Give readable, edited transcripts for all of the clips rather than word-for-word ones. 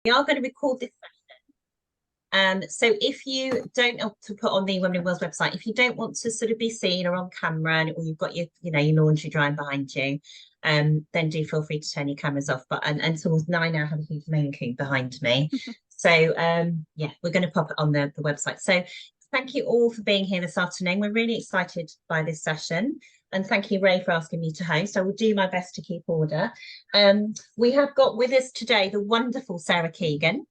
We are going to record this session. So if you don't want to put on the Women in Wales website, if you don't want to sort of be seen or on camera, or you've got your, your laundry drying behind you, then do feel free to turn your cameras off. But and so now I now have a huge Maine Coon behind me. So yeah, we're going to pop it on the website. So thank you all for being here this afternoon. We're really excited by this session. And thank you, Ray, for asking me to host. I will do my best to keep order. We have got with us today the wonderful Sarah Keegan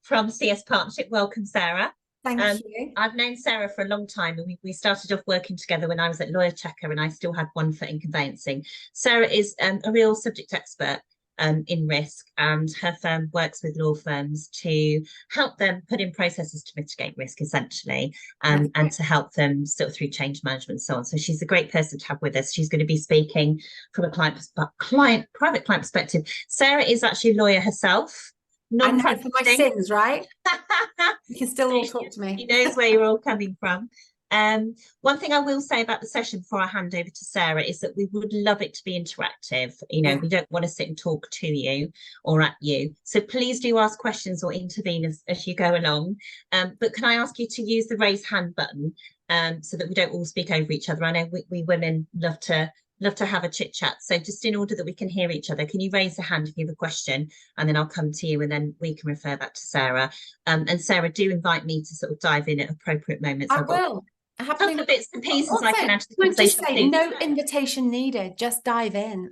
from CS Partnership. Welcome, Sarah. Thank you. I've known Sarah for a long time, and we started off working together when I was at Lawyer Checker, and I still had one foot in conveyancing. Sarah is a real subject expert in risk, and her firm works with law firms to help them put in processes to mitigate risk, essentially, and to help them sort of through change management and so on. So she's a great person to have with us. She's going to be speaking from a private client perspective. Sarah is actually a lawyer herself. I know for my sins, right? You can still all talk to me. She knows where you're all coming from. One thing I will say about the session before I hand over to Sarah is that we would love it to be interactive. We don't want to sit and talk to you or at you. So please do ask questions or intervene as you go along. But can I ask you to use the raise hand button so that we don't all speak over each other? I know we women love to have a chit chat. So just in order that we can hear each other, can you raise a hand if you have a question, and then I'll come to you, and then we can refer that to Sarah. And Sarah, do invite me to sort of dive in at appropriate moments. I will. Couple of bits and pieces also, I can add to the conversation. Just say, no invitation needed. Just dive in.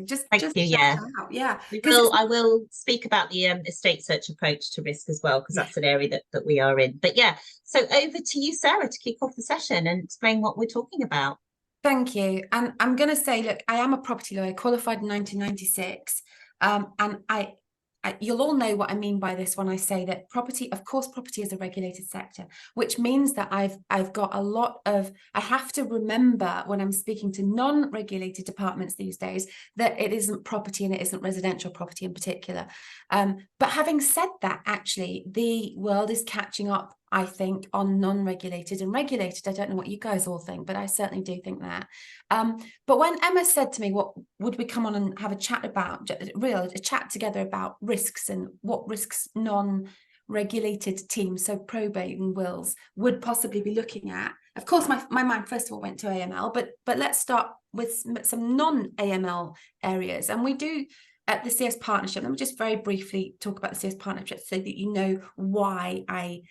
just Thank you. Yeah, out. Yeah. I will speak about the estate search approach to risk as well, because that's an area that we are in. But yeah, so over to you, Sarah, to kick off the session and explain what we're talking about. Thank you. And I'm going to say, look, I am a property lawyer, qualified in 1996, and you'll all know what I mean by this when I say that property is a regulated sector, which means that I've got a lot of, I have to remember when I'm speaking to non-regulated departments these days that it isn't property and it isn't residential property in particular. But having said that, actually, the world is catching up, I think, on non-regulated and regulated. I don't know what you guys all think, but I certainly do think that. But when Emma said to me, what would we come on and have a chat about, a chat together about risks and what risks non-regulated teams, so probate and wills, would possibly be looking at, of course, my mind first of all went to AML, but let's start with some non-AML areas. And we do at the CS Partnership. Let me just very briefly talk about the CS Partnership so that you know why I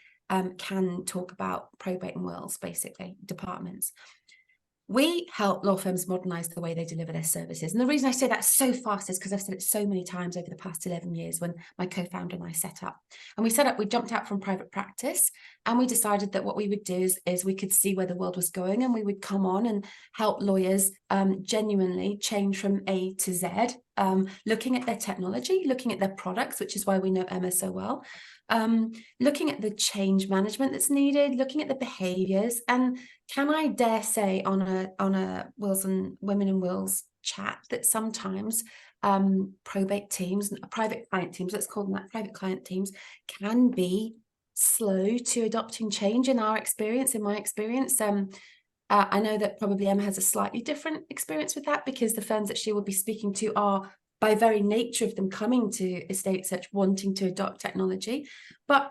can talk about probate and wills, basically, departments. We help law firms modernize the way they deliver their services. And the reason I say that so fast is because I've said it so many times over the past 11 years when my co-founder and I set up. And we jumped out from private practice, and we decided that what we would do is we could see where the world was going, and we would come on and help lawyers genuinely change from A to Z, looking at their technology, looking at their products, which is why we know Emma so well, looking at the change management that's needed, looking at the behaviors. And can I dare say on a wills and women in wills chat that sometimes probate teams, private client teams, let's call them that, private client teams, can be slow to adopting change in my experience. I know that probably Emma has a slightly different experience with that, because the firms that she will be speaking to are, by very nature of them coming to estate search, wanting to adopt technology. But,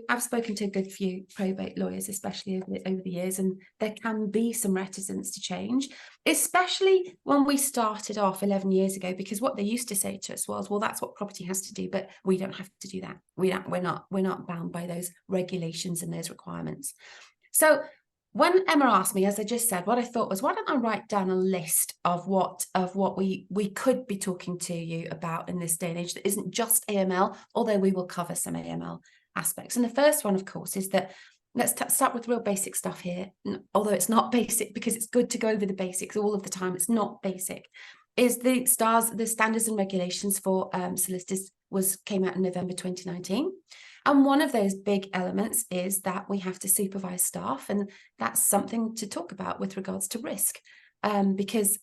I've spoken to a good few probate lawyers, especially over the years, and there can be some reticence to change, especially when we started off 11 years ago, because what they used to say to us was, well, that's what property has to do, but we don't have to do that. We're not bound by those regulations and those requirements. So when Emma asked me, as I just said, what I thought was, why don't I write down a list of what we could be talking to you about in this day and age that isn't just AML, although we will cover some AML aspects. And the first one, of course, is that let's start with real basic stuff here, although it's not basic, because it's good to go over the basics all of the time. It's not basic. Is the standards and regulations for solicitors came out in November 2019. And one of those big elements is that we have to supervise staff, and that's something to talk about with regards to risk, because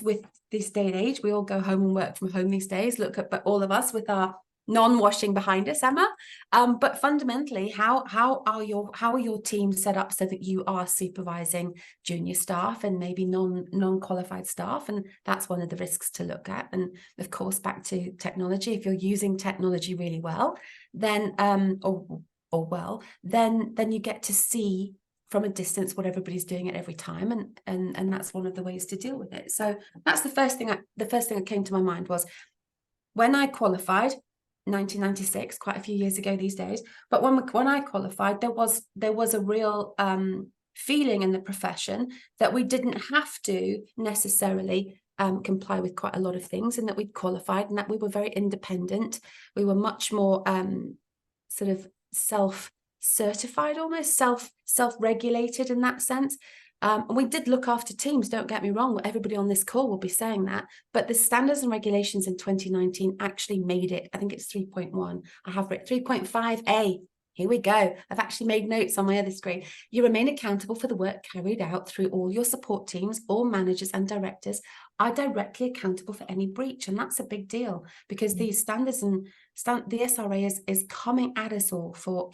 with this day and age, we all go home and work from home these days. Look at all of us with our non-washing behind us, Emma. But fundamentally, how are your teams set up so that you are supervising junior staff and maybe non-qualified staff? And that's one of the risks to look at. And of course, back to technology, if you're using technology really well, then then you get to see from a distance what everybody's doing at every time, and that's one of the ways to deal with it. So that's the first thing that came to my mind was when I qualified 1996, quite a few years ago these days, but when I qualified, there was a real feeling in the profession that we didn't have to necessarily comply with quite a lot of things, and that we'd qualified and that we were very independent. We were much more sort of self-certified, almost self-regulated in that sense. And we did look after teams, don't get me wrong, everybody on this call will be saying that, but the standards and regulations in 2019 actually made it, I think it's 3.1, I have written 3.5A, here we go, I've actually made notes on my other screen. You remain accountable for the work carried out through all your support teams. All managers and directors are directly accountable for any breach, and that's a big deal, because these standards and the SRA is coming at us all for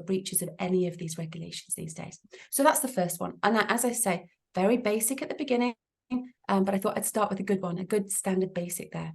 breaches of any of these regulations these days. So that's the first one, and as I say, very basic at the beginning, but I thought I'd start with a good one, a good standard basic there.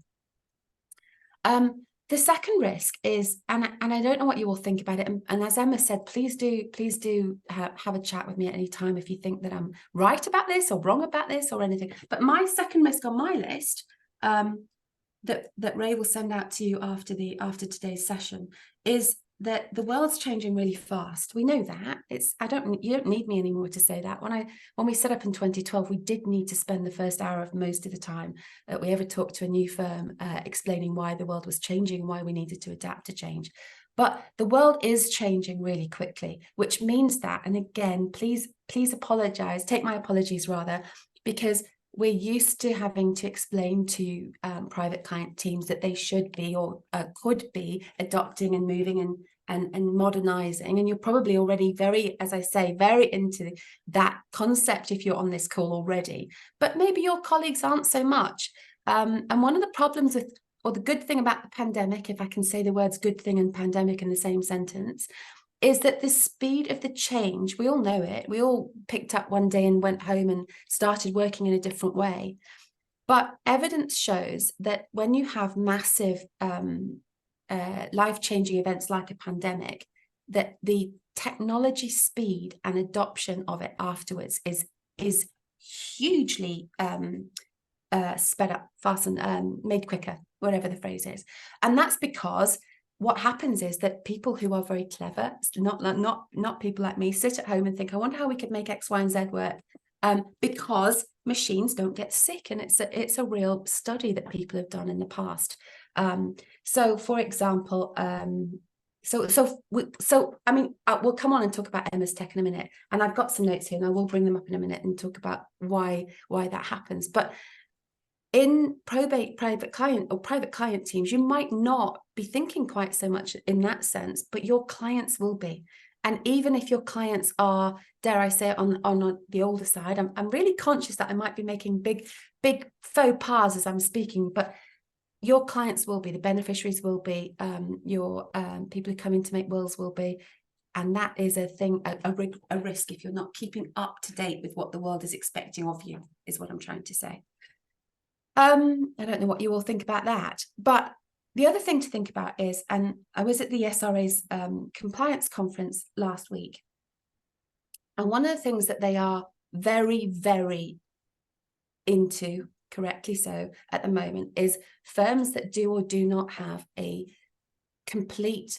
The second risk is, and I don't know what you all think about it, and as Emma said, please do have a chat with me at any time if you think that I'm right about this or wrong about this or anything. But my second risk on my list, that Ray will send out to you after today's session, is that the world's changing really fast. We know that. You don't need me anymore to say that. When we set up in 2012, we did need to spend the first hour of most of the time that we ever talked to a new firm explaining why the world was changing, why we needed to adapt to change. But the world is changing really quickly, which means that, and again, please apologize, take my apologies rather, because we're used to having to explain to private client teams that they should be or could be adopting and moving and modernizing. And you're probably already very, as I say, very into that concept if you're on this call already. But maybe your colleagues aren't so much. And one of the problems with, or the good thing about the pandemic, if I can say the words good thing and pandemic in the same sentence, is that the speed of the change, we all know it. We all picked up one day and went home and started working in a different way. But evidence shows that when you have massive life-changing events like a pandemic, that the technology speed and adoption of it afterwards is hugely sped up, fastened, made quicker, whatever the phrase is. And that's because what happens is that people who are very clever, not people like me, sit at home and think, I wonder how we could make X, Y, and Z work, because machines don't get sick, and it's a real study that people have done in the past. So, for example, I mean, we'll come on and talk about Emma's tech in a minute, and I've got some notes here, and I will bring them up in a minute and talk about why that happens. But in private client teams, you might not be thinking quite so much in that sense, but your clients will be. And even if your clients are, dare I say it, on the older side, I'm really conscious that I might be making big faux pas as I'm speaking, but your clients will be, the beneficiaries will be, your people who come in to make wills will be. And that is a thing, a risk if you're not keeping up to date with what the world is expecting of you, is what I'm trying to say. I don't know what you all think about that, but the other thing to think about is, and I was at the SRA's compliance conference last week, and one of the things that they are very, very into, correctly so, at the moment, is firms that do or do not have a complete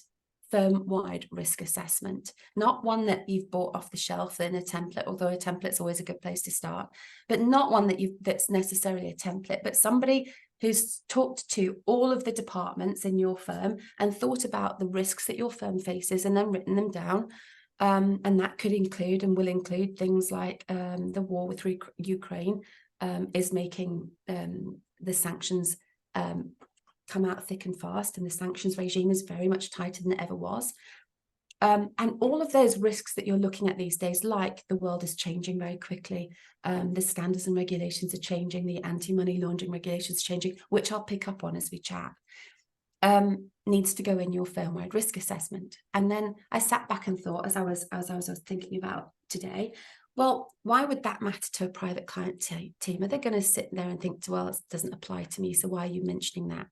firm-wide risk assessment, not one that you've bought off the shelf in a template, although a template's always a good place to start, but not one that's necessarily a template, but somebody who's talked to all of the departments in your firm and thought about the risks that your firm faces and then written them down. And that could include and will include things like the war with Ukraine is making the sanctions come out thick and fast, and the sanctions regime is very much tighter than it ever was. And all of those risks that you're looking at these days, like the world is changing very quickly, the standards and regulations are changing, the anti-money laundering regulations are changing, which I'll pick up on as we chat. needs to go in your firm-wide risk assessment. And then I sat back and thought, as I was thinking about today, well, why would that matter to a private client team? Are they going to sit there and think, well, it doesn't apply to me, so why are you mentioning that?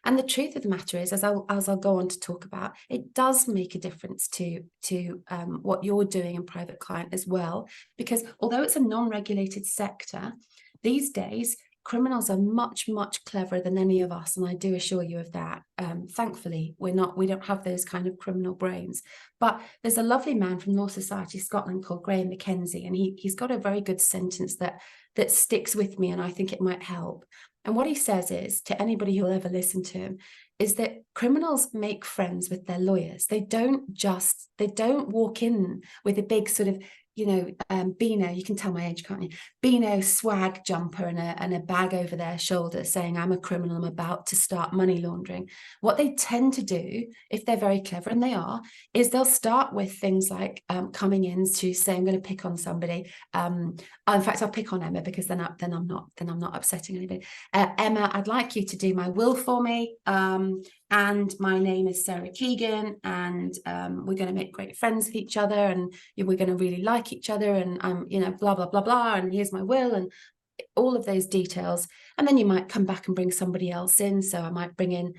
And the truth of the matter is, as I'll go on to talk about, it does make a difference to what you're doing in private client as well, because although it's a non-regulated sector, these days criminals are much, much cleverer than any of us, and I do assure you of that. Thankfully, we don't have those kind of criminal brains. But there's a lovely man from Law Society Scotland called Graham Mackenzie, and he's got a very good sentence that sticks with me, and I think it might help. And what he says is, to anybody who'll ever listen to him, is that criminals make friends with their lawyers. They don't walk in with a big sort of, Beano, you can tell my age, can't you? Beano swag jumper and a bag over their shoulder saying, I'm a criminal, I'm about to start money laundering. What they tend to do, if they're very clever, and they are, is they'll start with things like coming in to say, I'm going to pick on somebody. In fact, I'll pick on Emma, because then I'm not upsetting anybody. Emma, I'd like you to do my will for me. And my name is Sarah Keegan, and we're going to make great friends with each other, and we're going to really like each other, and blah, blah, blah, blah, and here's my will, and all of those details. And then you might come back and bring somebody else in. So I might bring in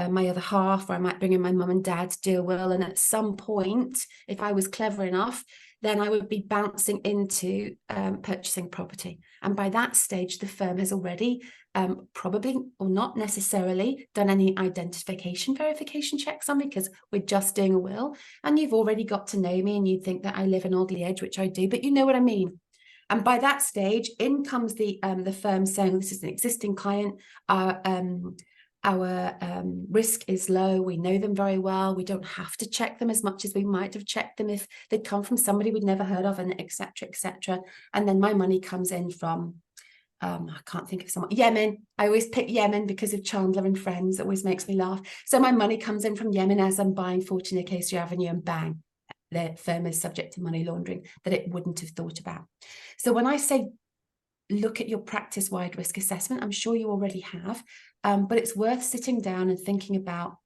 my other half, or I might bring in my mum and dad to do a will. And at some point, if I was clever enough, then I would be bouncing into purchasing property. And by that stage, the firm has already probably, or not necessarily, done any verification checks on me, because we're just doing a will. And you've already got to know me, and you think that I live in Audley Edge, which I do, but you know what I mean. And by that stage, in comes the firm saying, this is an existing client. Our risk is low. We know them very well. We don't have to check them as much as we might have checked them if they'd come from somebody we'd never heard of, and et cetera, et cetera. And then my money comes in from, I can't think of someone, Yemen. I always pick Yemen because of Chandler and Friends. It always makes me laugh. So my money comes in from Yemen as I'm buying 14 Acacia Avenue, and bang, the firm is subject to money laundering that it wouldn't have thought about. So when I say look at your practice-wide risk assessment, I'm sure you already have, but it's worth sitting down and thinking about,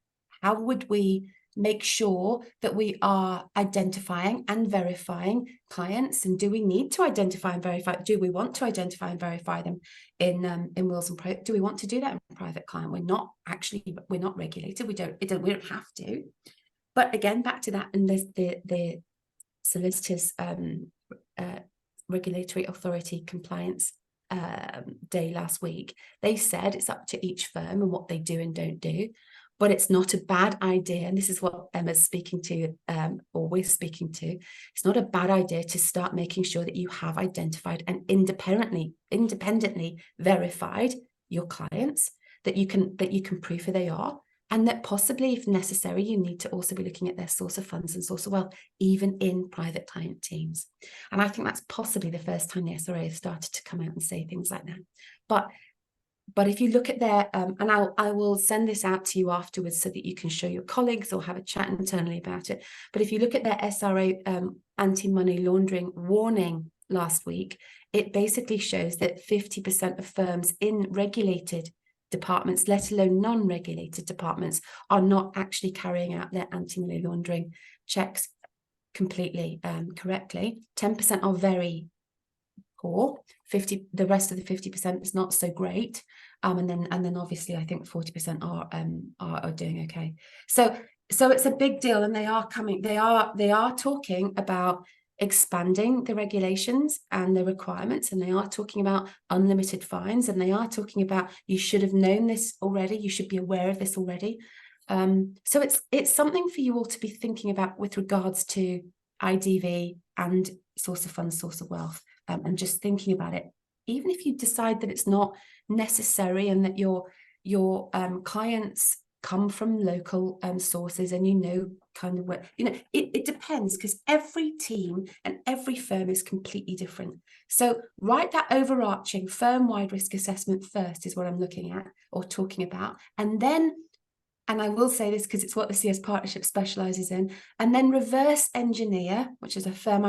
how would we make sure that we are identifying and verifying clients? And do we need to identify and verify? Do we want to identify and verify them in wills and do we want to do that in private client? We're not regulated. We don't have to. But again, back to that, and the solicitors regulatory authority compliance day last week, they said it's up to each firm and what they do and don't do, but it's not a bad idea, and this is what Emma's speaking to, or we're speaking to, it's not a bad idea to start making sure that you have identified and independently verified your clients, that you can prove who they are, and that possibly, if necessary, you need to also be looking at their source of funds and source of wealth, even in private client teams. And I think that's possibly the first time the SRA has started to come out and say things like that. But if you look at their, and I will send this out to you afterwards so that you can show your colleagues or have a chat internally about it. But if you look at their SRA anti-money laundering warning last week, it basically shows that 50% of firms in regulated departments, let alone non-regulated departments, are not actually carrying out their anti-money laundering checks completely correctly. 10% are very poor. The rest of the 50% is not so great. And then obviously I think 40% are doing okay. So it's a big deal, and they are talking about expanding the regulations and the requirements, and they are talking about unlimited fines, and they are talking about, you should have known this already, you should be aware of this already. So it's something for you all to be thinking about with regards to IDV and source of funds, source of wealth, and just thinking about it, even if you decide that it's not necessary and that your clients come from local sources, and kind of where, it depends, because every team and every firm is completely different. So write that overarching firm-wide risk assessment first, is what I'm looking at or talking about, and then and I will say this because it's what the CS Partnership specialises in, and then reverse engineer, which is a term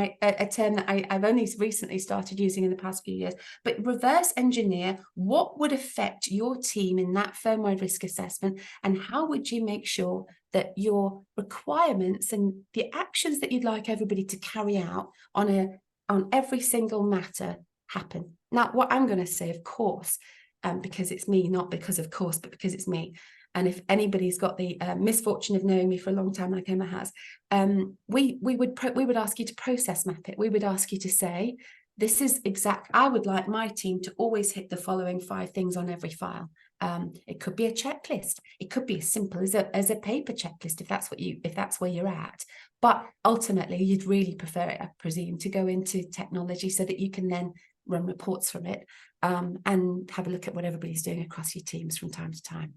that I've only recently started using in the past few years, but reverse engineer what would affect your team in that firm-wide risk assessment, and how would you make sure that your requirements and the actions that you'd like everybody to carry out on every single matter happen. Now, what I'm going to say, of course, because it's me, not because of course, but because it's me. And if anybody's got the misfortune of knowing me for a long time, like Emma has, we would ask you to process map it. We would ask you to say, this is exact. I would like my team to always hit the following 5 things on every file. It could be a checklist. It could be as simple as a paper checklist, if that's where you're at. But ultimately, you'd really prefer it, I presume, to go into technology so that you can then run reports from it, and have a look at what everybody's doing across your teams from time to time.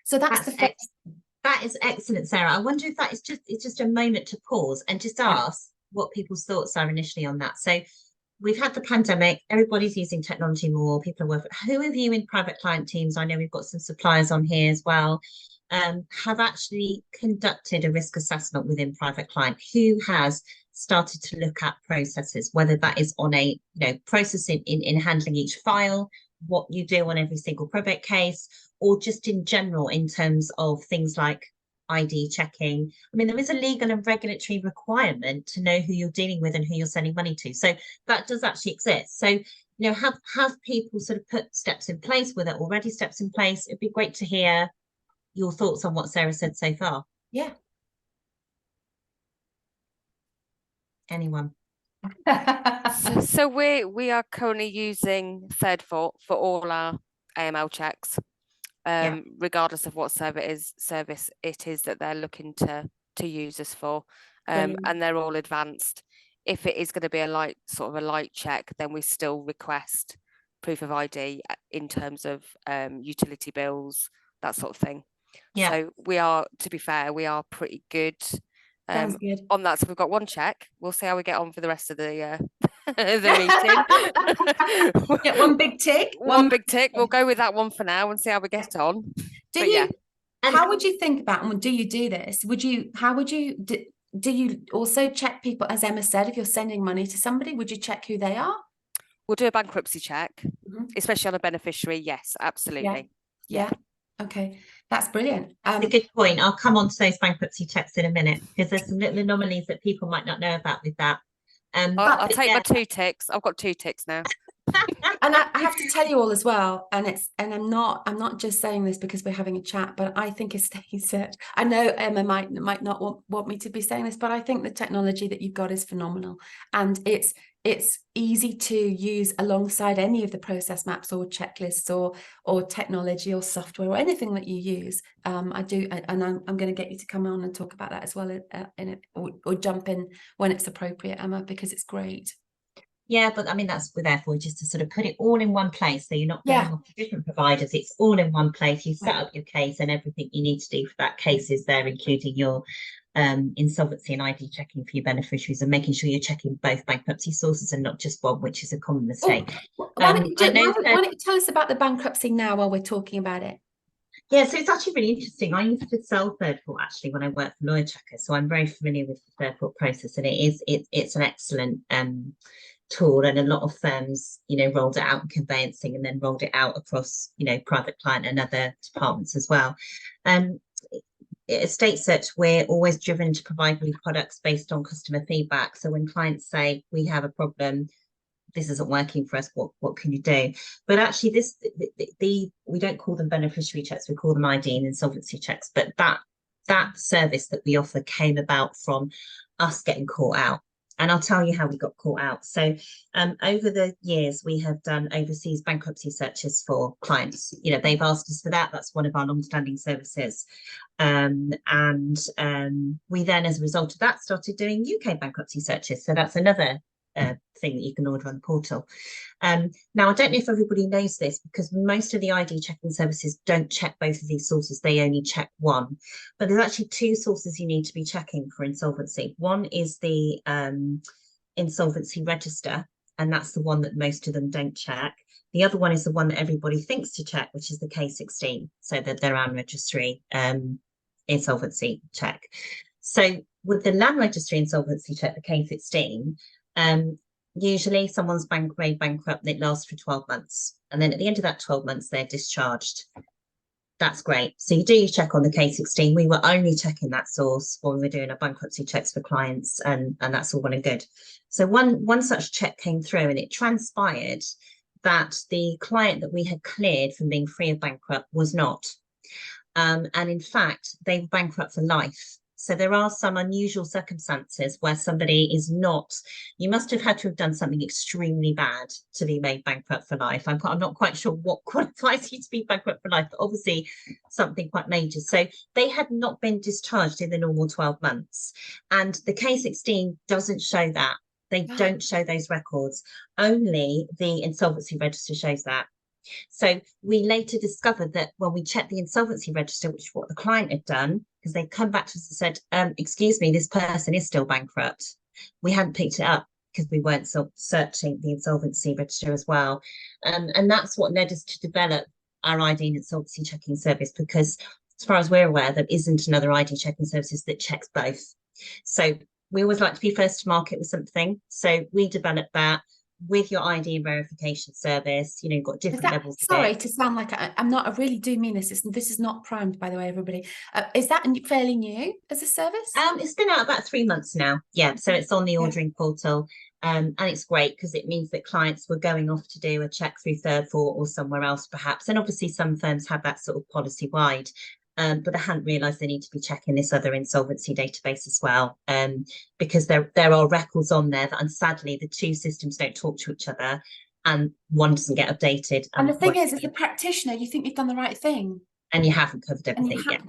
So that's the first. That is excellent, Sarah. I wonder if it's just a moment to pause and just ask what people's thoughts are initially on that. So we've had the pandemic, everybody's using technology more, people are working. Who of you in private client teams, I know we've got some suppliers on here as well, have actually conducted a risk assessment within private client? Who has started to look at processes, whether that is on a process in handling each file, what you do on every single probate case, or just in general in terms of things like ID checking? I mean, there is a legal and regulatory requirement to know who you're dealing with and who you're sending money to. So that does actually exist. So, have people sort of put steps in place? Were there already steps in place? It'd be great to hear your thoughts on what Sarah said so far. Yeah. Anyone? So we are currently using Third for all our AML checks, regardless of what service it is that they're looking to use us for, and they're all advanced. If it is going to be a light check, then we still request proof of ID in terms of utility bills, that sort of thing. Yeah. So we are, to be fair, we are pretty good. Sounds good. On that. So we've got one check. We'll see how we get on for the rest of the meeting. Get one big tick. One big tick. We'll go with that one for now and see how we get on. How would you think about, and do you do this? Do you also check people, as Emma said, if you're sending money to somebody, would you check who they are? We'll do a bankruptcy check, especially on a beneficiary. Yes, absolutely. Yeah. Okay, that's brilliant. That's a good point. I'll come on to those bankruptcy checks in a minute, because there's some little anomalies that people might not know about with that. I'll take my 2 ticks. I've got 2 ticks now. And I have to tell you all as well, and I'm not just saying this because we're having a chat, but I think estate search, I know Emma might not want me to be saying this, but I think the technology that you've got is phenomenal, and it's easy to use alongside any of the process maps or checklists or technology or software or anything that you use. I'm going to get you to come on and talk about that as well, or jump in when it's appropriate, Emma, because it's great. Yeah, but I mean, that's therefore just to sort of put it all in one place. So you're not going off to different providers. It's all in one place. You set up your case, and everything you need to do for that case is there, including your insolvency and ID checking for your beneficiaries, and making sure you're checking both bankruptcy sources and not just one, which is a common mistake. Why don't you tell us about the bankruptcy now while we're talking about it? Yeah, so it's actually really interesting. I used to sell Third Port actually when I worked for Lawyer Checker, so I'm very familiar with the Third Port process, and it's an excellent tool, and a lot of firms rolled it out in conveyancing and then rolled it out across private client and other departments as well. Estate search, we're always driven to provide new products based on customer feedback. So when clients say we have a problem, this isn't working for us, what can you do? But actually we don't call them beneficiary checks, we call them ID and insolvency checks, but that service that we offer came about from us getting caught out. And I'll tell you how we got caught out. So over the years, we have done overseas bankruptcy searches for clients. They've asked us for that. That's one of our long-standing services. And we then, as a result of that, started doing UK bankruptcy searches. So that's another thing that you can order on the portal. Now, I don't know if everybody knows this, because most of the ID checking services don't check both of these sources. They only check one. But there's actually 2 sources you need to be checking for insolvency. One is the insolvency register, and that's the one that most of them don't check. The other one is the one that everybody thinks to check, which is the K16, so that their land registry insolvency check. So with the land registry insolvency check, the K16, usually someone's made bankrupt and it lasts for 12 months. And then at the end of that 12 months, they're discharged. That's great. So you do your check on the K16. We were only checking that source when we were doing our bankruptcy checks for clients, and that's all well and good. So one such check came through, and it transpired that the client that we had cleared from being free of bankrupt was not. And in fact, they were bankrupt for life. So there are some unusual circumstances where somebody is not, you must have had to have done something extremely bad to be made bankrupt for life. I'm not quite sure what qualifies you to be bankrupt for life, but obviously something quite major. So they had not been discharged in the normal 12 months. And the K16 doesn't show that. They don't show those records. Only the insolvency register shows that. So we later discovered that when we checked the insolvency register, which is what the client had done, because they'd come back to us and said, excuse me, this person is still bankrupt. We hadn't picked it up because we weren't searching the insolvency register as well. And that's what led us to develop our ID and insolvency checking service, because as far as we're aware, there isn't another ID checking service that checks both. So we always like to be first to market with something. So we developed that with your ID and verification service. You know, you've got different levels. Sorry to sound like I'm not, I really do mean this. This is not primed, by the way, everybody. Is that fairly new as a service? It's been out about 3 months now. Yeah, so it's on the ordering portal. And it's great because it means that clients were going off to do a check through Third Fort or somewhere else perhaps. And obviously some firms have that sort of policy wide. But they hadn't realised they need to be checking this other insolvency database as well, because there are records on there that, and sadly, the two systems don't talk to each other, and one doesn't get updated. And the thing is, as a practitioner, you think you've done the right thing, and you haven't covered everything yet.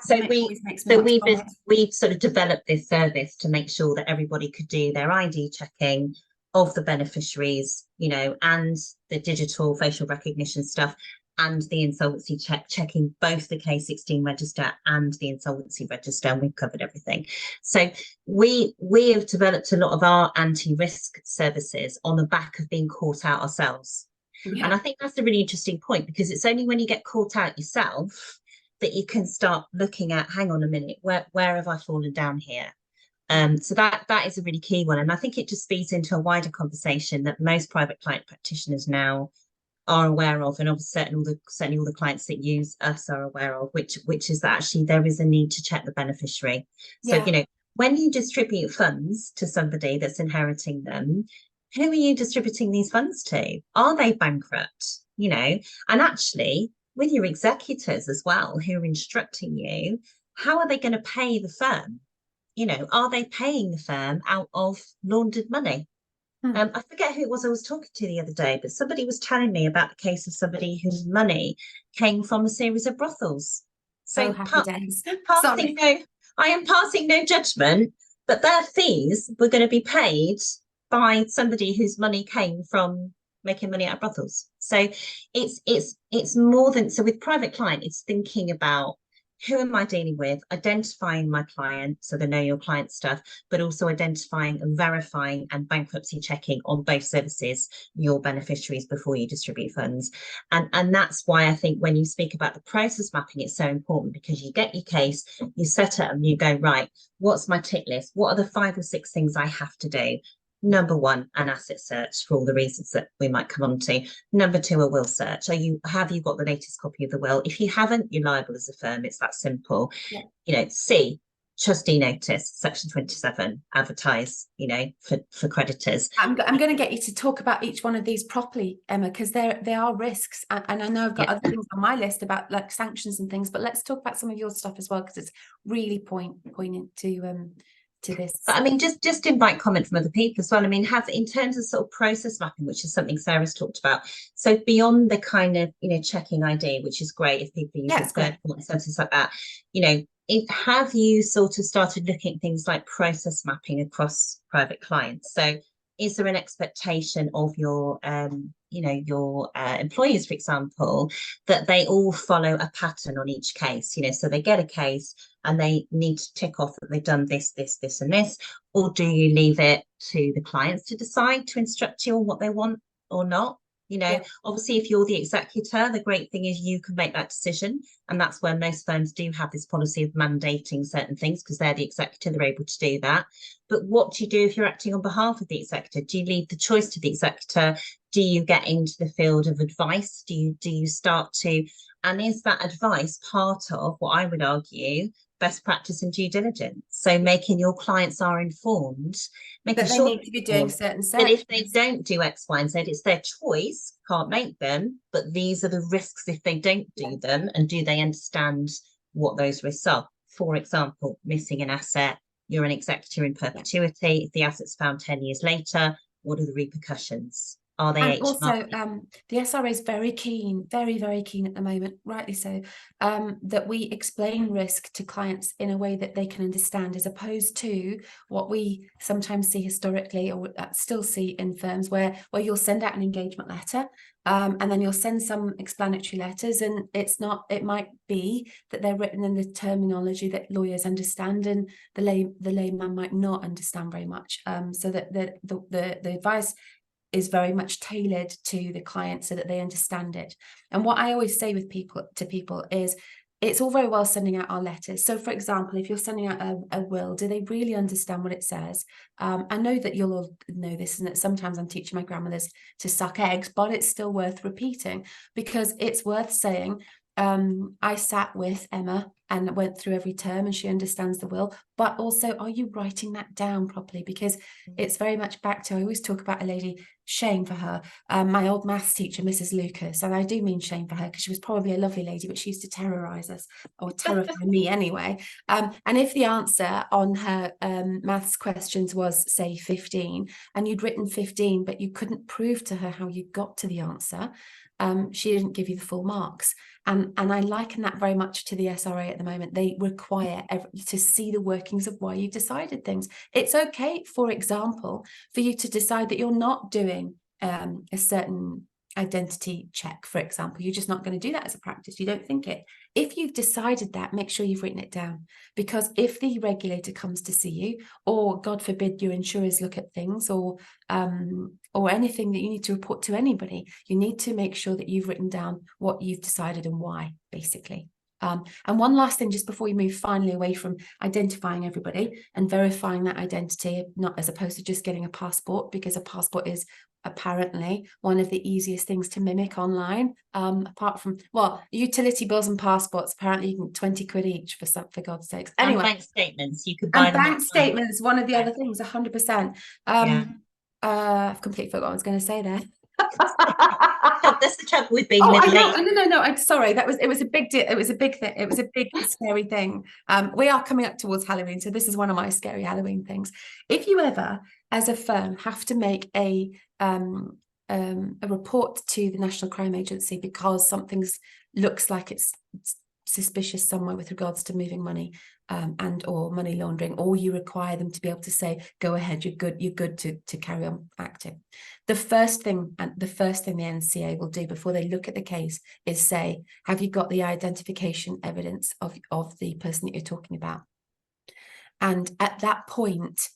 So we've sort of developed this service to make sure that everybody could do their ID checking of the beneficiaries, you know, and the digital facial recognition stuff, and the insolvency checking both the K16 register and the insolvency register, and we've covered everything. So we have developed a lot of our anti-risk services on the back of being caught out ourselves. Yeah. And I think that's a really interesting point, because it's only when you get caught out yourself that you can start looking at, hang on a minute, where have I fallen down here? So that is a really key one. And I think it just feeds into a wider conversation that most private client practitioners now are aware of, and obviously certainly all the clients that use us are aware of, which is that actually there is a need to check the beneficiary. So, you know, when you distribute funds to somebody that's inheriting them, who are you distributing these funds to? Are they bankrupt? You know, and actually with your executors as well, who are instructing you, how are they going to pay the firm? You know, are they paying the firm out of laundered money? I forget who it was I was talking to the other day, but somebody was telling me about the case of somebody whose money came from a series of brothels. So I am passing no judgment, but their fees were going to be paid by somebody whose money came from making money out of brothels. So it's more than, so with private client, it's thinking about, who am I dealing with, identifying my client, so the know your client stuff, but also identifying and verifying and bankruptcy checking on both services your beneficiaries before you distribute funds. And that's why I think when you speak about the process mapping, it's so important, because you get your case, you set it up and you go, right, what's my tick list? What are the 5 or 6 things I have to do? Number 1, an asset search for all the reasons that we might come on to. Number 2, a will search. Have you got the latest copy of the will? If you haven't, you're liable as a firm. It's that simple. Yeah. You know, C, trustee notice, section 27, advertise, you know, for creditors. I'm going to get you to talk about each one of these properly, Emma, because there are risks. And I know I've got other things on my list about like sanctions and things, but let's talk about some of your stuff as well, because it's really poignant to this. But I mean, just invite comment from other people as well. I mean, in terms of sort of process mapping, which is something Sarah's talked about. So beyond the kind of, you know, checking ID, which is great if people use third party services like that, you know, have you sort of started looking at things like process mapping across private clients? So is there an expectation of your you know, your employers, for example, that they all follow a pattern on each case? You know, so they get a case and they need to tick off that they've done this, this, this, and this, or do you leave it to the clients to decide, to instruct you on what they want or not? You know, obviously, if you're the executor, the great thing is you can make that decision. And that's where most firms do have this policy of mandating certain things because they're the executor, they're able to do that. But what do you do if you're acting on behalf of the executor? Do you leave the choice to the executor? Do you get into the field of advice? Do you start to, and is that advice part of what I would argue best practice and due diligence? So making your clients are informed, making That they sure need to be doing certain that if they searches. don't do X, Y, and Z, it's their choice, can't make them, but these are the risks if they don't do them, and do they understand what those risks are? For example, missing an asset, you're an executor in perpetuity. If the asset's found 10 years later, what are the repercussions? Are they And HMRC? also, the SRA is very keen, very, very keen at the moment, rightly so, that we explain risk to clients in a way that they can understand, as opposed to what we sometimes see historically, or still see in firms where you'll send out an engagement letter, and then you'll send some explanatory letters, and it might be that they're written in the terminology that lawyers understand, and the layman might not understand very much. So that the advice is very much tailored to the client so that they understand it. And what I always say with people is, it's all very well sending out our letters. So for example, if you're sending out a will, do they really understand what it says? I know that you'll all know this, and that sometimes I'm teaching my grandmothers to suck eggs, but it's still worth repeating, because it's worth saying, I sat with Emma and went through every term, and she understands the will, but also, are you writing that down properly? Because it's very much back to, I always talk about a lady, shame for her, my old maths teacher, Mrs. Lucas, and I do mean shame for her, because she was probably a lovely lady, but she used to terrorize us, or terrify me anyway. And if the answer on her maths questions was, say, 15, and you'd written 15, but you couldn't prove to her how you got to the answer, she didn't give you the full marks. And I liken that very much to the SRA at the moment. They require to see the workings of why you've decided things. It's okay, for example, for you to decide that you're not doing a certain identity check, for example. You're just not going to do that as a practice. You don't think it. If you've decided that, make sure you've written it down, because if the regulator comes to see you, or God forbid your insurers look at things, or anything that you need to report to anybody, you need to make sure that you've written down what you've decided and why, basically. And one last thing, just before we move finally away from identifying everybody and verifying that identity, not as opposed to just getting a passport, because a passport is apparently one of the easiest things to mimic online, apart from, well, utility bills and passports, apparently you can 20 quid each, for God's sakes. Anyway, and bank statements, you could buy and them bank online. statements, one of the other things, 100%. I've completely forgot what I was going to say there. That's the trouble with being No, I'm sorry. It was a big deal. It was a big thing. It was a big scary thing. We are coming up towards Halloween, so this is one of my scary Halloween things. If you ever, as a firm, have to make a report to the National Crime Agency because something looks like it's suspicious somewhere with regards to moving money, and or money laundering, or you require them to be able to say, go ahead, you're good to carry on acting. The first thing the NCA will do before they look at the case is say, have you got the identification evidence of the person that you're talking about? And at that point,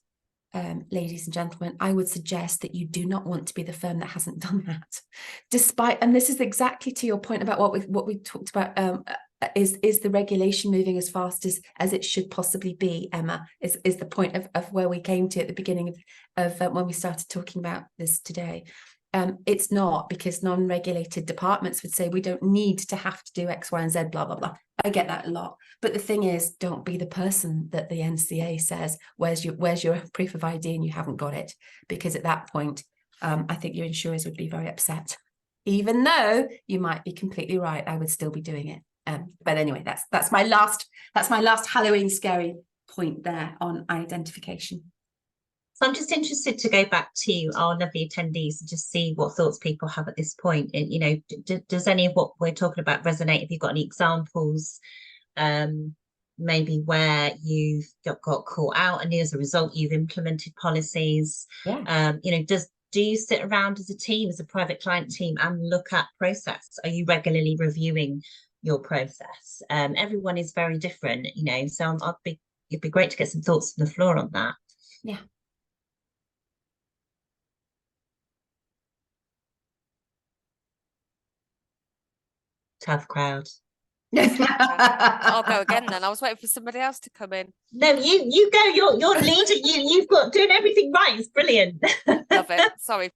ladies and gentlemen, I would suggest that you do not want to be the firm that hasn't done that. Despite, and this is exactly to your point about what we talked about, is the regulation moving as fast as it should possibly be, Emma, is the point of where we came to at the beginning of when we started talking about this today. It's not, because non-regulated departments would say we don't need to have to do X, Y, and Z, blah, blah, blah. I get that a lot. But the thing is, don't be the person that the NCA says, where's your proof of ID, and you haven't got it. Because at that point, I think your insurers would be very upset. Even though you might be completely right, I would still be doing it. But anyway, that's my last Halloween scary point there on identification. So I'm just interested to go back to our lovely attendees and just see what thoughts people have at this point. And, you know, does any of what we're talking about resonate? Have you got any examples, maybe where you've got caught out and as a result you've implemented policies? Yeah. You know, do you sit around as a team, as a private client team, and look at process? Are you regularly reviewing your process? Everyone is very different, you know, so it'd be great to get some thoughts from the floor on that. Yeah. tough crowd. I'll go again then. I was waiting for somebody else to come in. No, you go. You're leader. You've got doing everything right. It's brilliant. Love it. Sorry.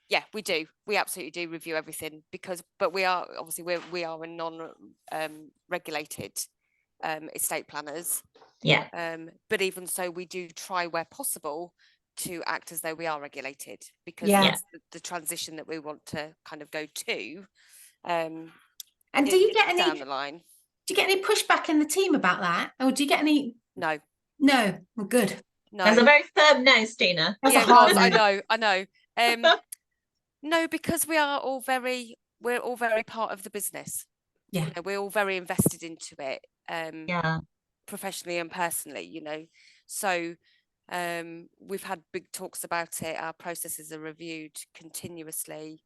Yeah, we do. We absolutely do review everything but we are obviously we are a non-regulated estate planners. Yeah. But even so, we do try where possible to act as though we are regulated, because Yeah. that's the transition that we want to kind of go to. And do you get any down the line? Do you get any pushback in the team about that, or do you get any? No. No. Well, good. No. That's a very firm no, Stina. That's Yeah, a hard I no. know. No, because we're all very part of the business. Yeah. You know, we're all very invested into it. Yeah. Professionally and personally, you know. So we've had big talks about it. Our processes are reviewed continuously.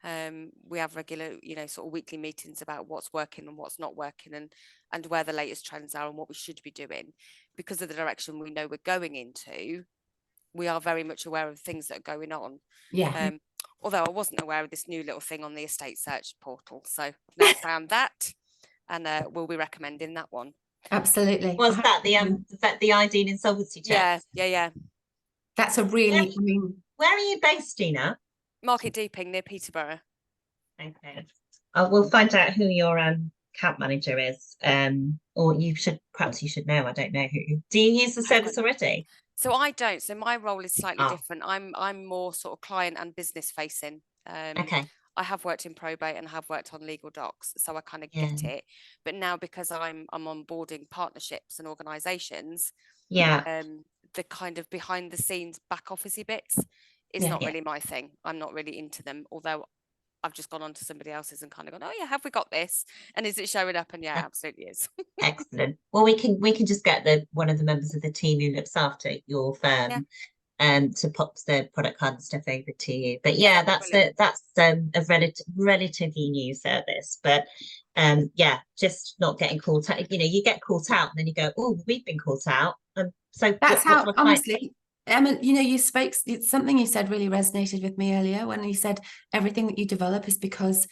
We have regular, you know, sort of weekly meetings about what's working and what's not working, and where the latest trends are and what we should be doing. Because of the direction we know we're going into, we are very much aware of things that are going on. Yeah. Although I wasn't aware of this new little thing on the estate search portal, so I've now found that, and we'll be recommending that one. Absolutely. Was that the ID and insolvency check? Yeah. That's a really, where are you based, Stina? Market Deeping, near Peterborough. Okay. We'll find out who your account manager is. Or perhaps you should know. I don't know who. Do you use the service already? So I don't. So my role is slightly Oh. different. I'm more sort of client and business facing. Okay. I have worked in probate and have worked on legal docs, so I kind of get it. But now, because I'm onboarding partnerships and organisations, the kind of behind the scenes back officey bits is not really my thing. I'm not really into them, although I've just gone on to somebody else's and kind of gone, oh yeah, have we got this? And is it showing up? And yeah, absolutely is. Excellent. Well, we can just get one of the members of the team who looks after your firm to pop the product card and stuff over to you. But that's a relatively new service. But just not getting caught out. You know, you get caught out and then you go, oh, we've been caught out. So that's how, honestly, Emma, you know, you spoke, it's something you said really resonated with me earlier when you said everything that you develop is because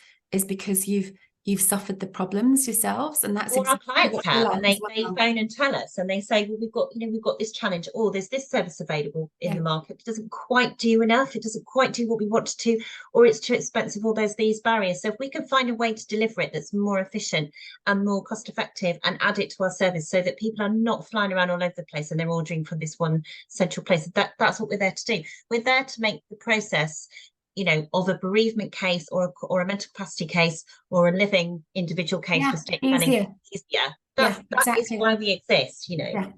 you've suffered the problems yourselves, and that's our clients have, and they well. phone and tell us, and they say, well, we've got this challenge, or there's this service available in the market, it doesn't quite do enough, it doesn't quite do what we want to, or it's too expensive, or there's these barriers. So if we can find a way to deliver it that's more efficient and more cost effective, and add it to our service so that people are not flying around all over the place and they're ordering from this one central place, that's what we're there to do. We're there to make the process, you know, of a bereavement case or a mental capacity case or a living individual case for estate planning easier. That is why we exist, you know.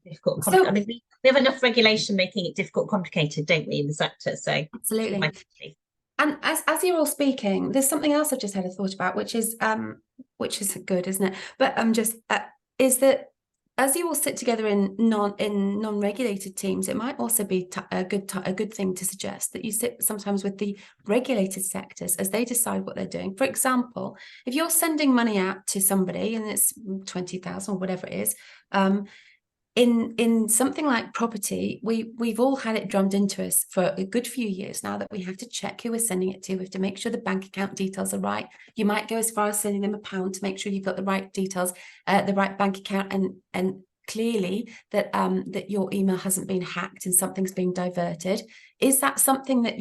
Difficult. I mean, we have enough regulation making it difficult, complicated, don't we, in the sector? So absolutely. And as you're all speaking, there's something else I've just had a thought about, which is good, isn't it? But is that as you all sit together in non-regulated teams, it might also be a good thing to suggest that you sit sometimes with the regulated sectors as they decide what they're doing. For example, if you're sending money out to somebody and it's 20,000 or whatever it is, in something like property, we've all had it drummed into us for a good few years now that we have to check who we're sending it to. We have to make sure the bank account details are right. You might go as far as sending them £1 to make sure you've got the right details, the right bank account, and clearly that that your email hasn't been hacked and something's being diverted. Is that something that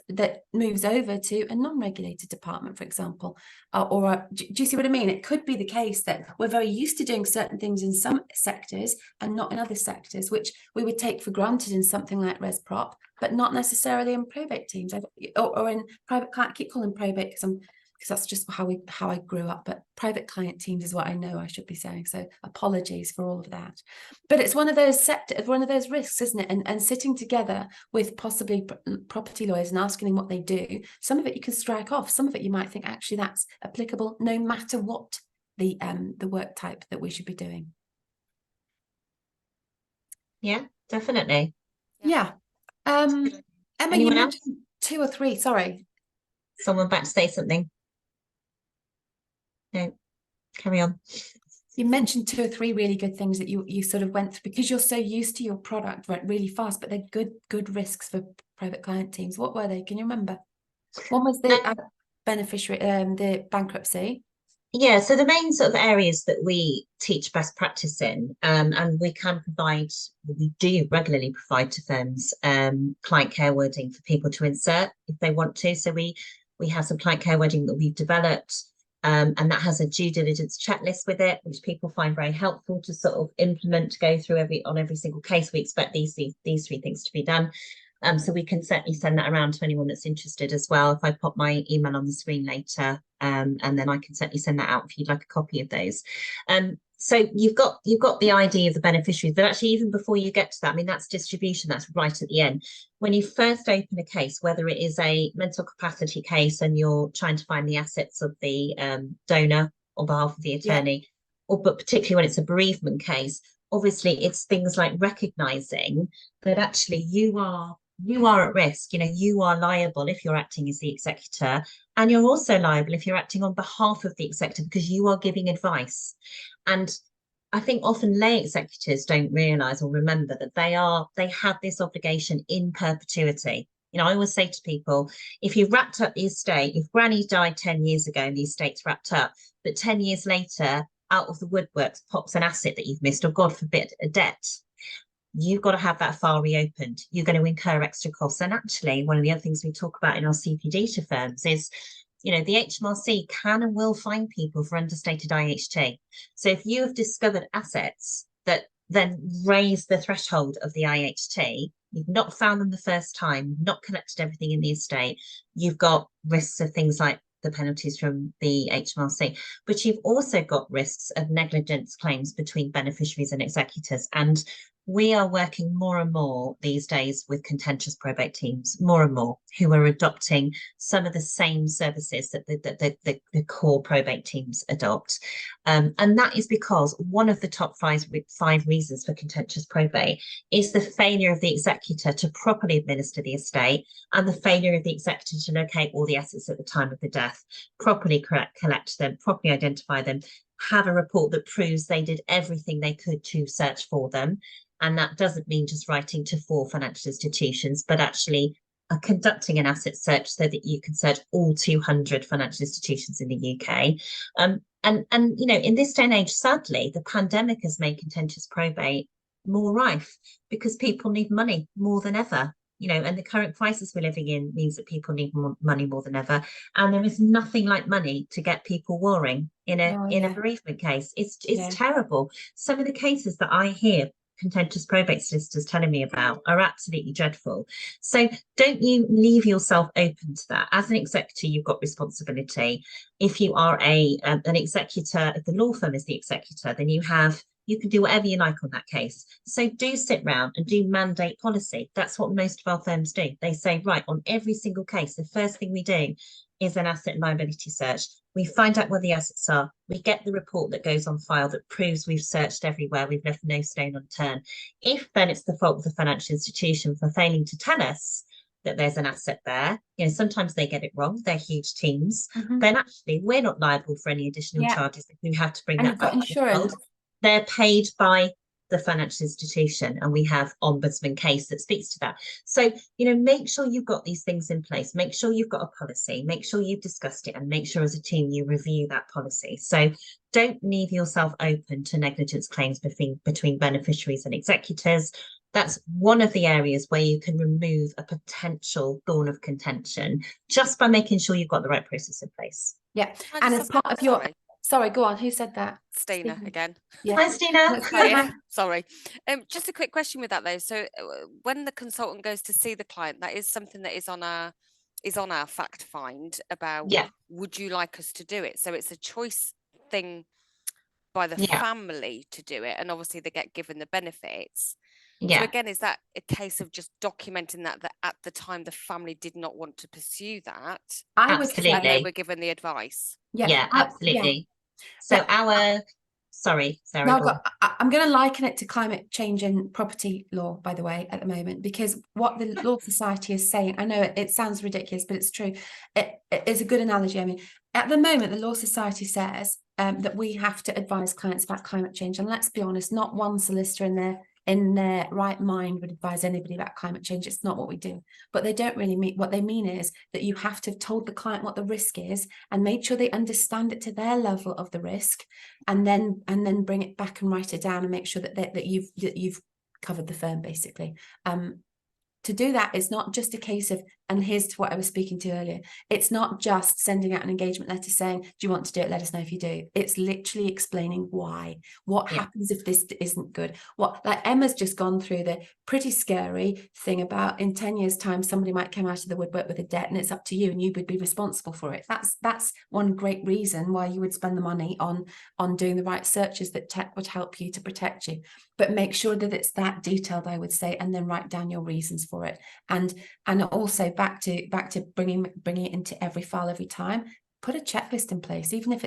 that moves over to a non-regulated department, for example? Do you see what I mean? It could be the case that we're very used to doing certain things in some sectors and not in other sectors, which we would take for granted in something like Res Prop, but not necessarily in probate teams or in private client. I keep calling probate because that's just how I grew up, but private client teams is what I know I should be saying. So apologies for all of that. But it's one of those risks, isn't it? And sitting together with possibly property lawyers and asking them what they do, some of it you can strike off, some of it you might think actually that's applicable no matter what the work type that we should be doing. Yeah, definitely. Yeah. Emma, Anyone you else? mentioned 2 or 3, sorry. Someone back to say something? No, carry on. You mentioned 2 or 3 really good things that you sort of went through because you're so used to your product, went really fast, but they're good risks for private client teams. What were they? Can you remember? One was the beneficiary, the bankruptcy? Yeah, so the main sort of areas that we teach best practice in, and we do regularly provide to firms client care wording for people to insert if they want to. So we have some client care wording that we've developed, and that has a due diligence checklist with it, which people find very helpful to sort of implement, to go through on every single case. We expect these three things to be done. So we can certainly send that around to anyone that's interested as well. If I pop my email on the screen later, and then I can certainly send that out if you'd like a copy of those. So you've got the ID of the beneficiaries, but actually even before you get to that, I mean, that's distribution, that's right at the end. When you first open a case, whether it is a mental capacity case and you're trying to find the assets of the donor on behalf of the attorney, but particularly when it's a bereavement case, obviously it's things like recognizing that actually you are at risk. You are liable if you're acting as the executor, and you're also liable if you're acting on behalf of the executor because you are giving advice. And I think often lay executors don't realise or remember that they have this obligation in perpetuity. I always say to people, if you've wrapped up the estate, if Granny died 10 years ago and the estate's wrapped up, but 10 years later, out of the woodworks pops an asset that you've missed, or God forbid, a debt, you've got to have that file reopened. You're going to incur extra costs. And actually, one of the other things we talk about in our CPD to firms is, the HMRC can and will fine people for understated IHT. So if you have discovered assets that then raise the threshold of the IHT, you've not found them the first time, not collected everything in the estate, you've got risks of things like the penalties from the HMRC, but you've also got risks of negligence claims between beneficiaries and executors. And we are working more and more these days with contentious probate teams, more and more, who are adopting some of the same services that the core probate teams adopt. And that is because one of the top five reasons for contentious probate is the failure of the executor to properly administer the estate, and the failure of the executor to locate all the assets at the time of the death, properly collect them, properly identify them, have a report that proves they did everything they could to search for them. And that doesn't mean just writing to 4 financial institutions, but actually conducting an asset search so that you can search all 200 financial institutions in the UK. And in this day and age, sadly, the pandemic has made contentious probate more rife because people need money more than ever. And the current crisis we're living in means that people need more money more than ever. And there is nothing like money to get people warring in a bereavement case. It's terrible. Some of the cases that I hear contentious probate solicitors telling me about are absolutely dreadful. So don't you leave yourself open to that. As an executor, you've got responsibility. If you are an executor, if the law firm is the executor, then you can do whatever you like on that case. So do sit round and do mandate policy. That's what most of our firms do. They say, right, on every single case, the first thing we do is an asset and liability search. We find out where the assets are. We get the report that goes on file that proves we've searched everywhere. We've left no stone unturned. If then it's the fault of the financial institution for failing to tell us that there's an asset there, sometimes they get it wrong. They're huge teams. Then actually we're not liable for any additional charges if we have to bring that back. Insurance. They're paid by the financial institution, and we have ombudsman case that speaks to that. So, make sure you've got these things in place, make sure you've got a policy, make sure you've discussed it, and make sure as a team you review that policy. So don't leave yourself open to negligence claims between beneficiaries and executors. That's one of the areas where you can remove a potential thorn of contention just by making sure you've got the right process in place. Yeah, and as part of your... Sorry, go on. Who said that? Stina again. Yeah. Hi, Stina. Hi. Sorry. Just a quick question with that though. So when the consultant goes to see the client, that is something that is on our fact find about would you like us to do it? So it's a choice thing by the family to do it, and obviously they get given the benefits. So again, is that a case of just documenting that at the time the family did not want to pursue that? I would say they were given the advice. Yeah, absolutely. So sorry, Sarah. No, I'm going to liken it to climate change and property law, by the way, at the moment, because what the Law Society is saying, I know it sounds ridiculous, but it's true. It is a good analogy. I mean, at the moment, the Law Society says that we have to advise clients about climate change. And let's be honest, not one solicitor in their in their right mind would advise anybody about climate change. It's not what we do. But they don't really mean, what they mean is that you have to have told the client what the risk is and made sure they understand it to their level of the risk, and then bring it back and write it down and make sure that you've covered the firm, basically. To do that, it's not just a case of, and here's to what I was speaking to earlier, it's not just sending out an engagement letter saying, do you want to do it? Let us know if you do. It's literally explaining why. What happens if this isn't good? What, like Emma's just gone through the pretty scary thing about in 10 years' time, somebody might come out of the woodwork with a debt and it's up to you and you would be responsible for it. That's one great reason why you would spend the money on doing the right searches that tech would help you to protect you. But make sure that it's that detailed, I would say, and then write down your reasons for it. And also back to bringing it into every file every time. Put a checklist in place, even if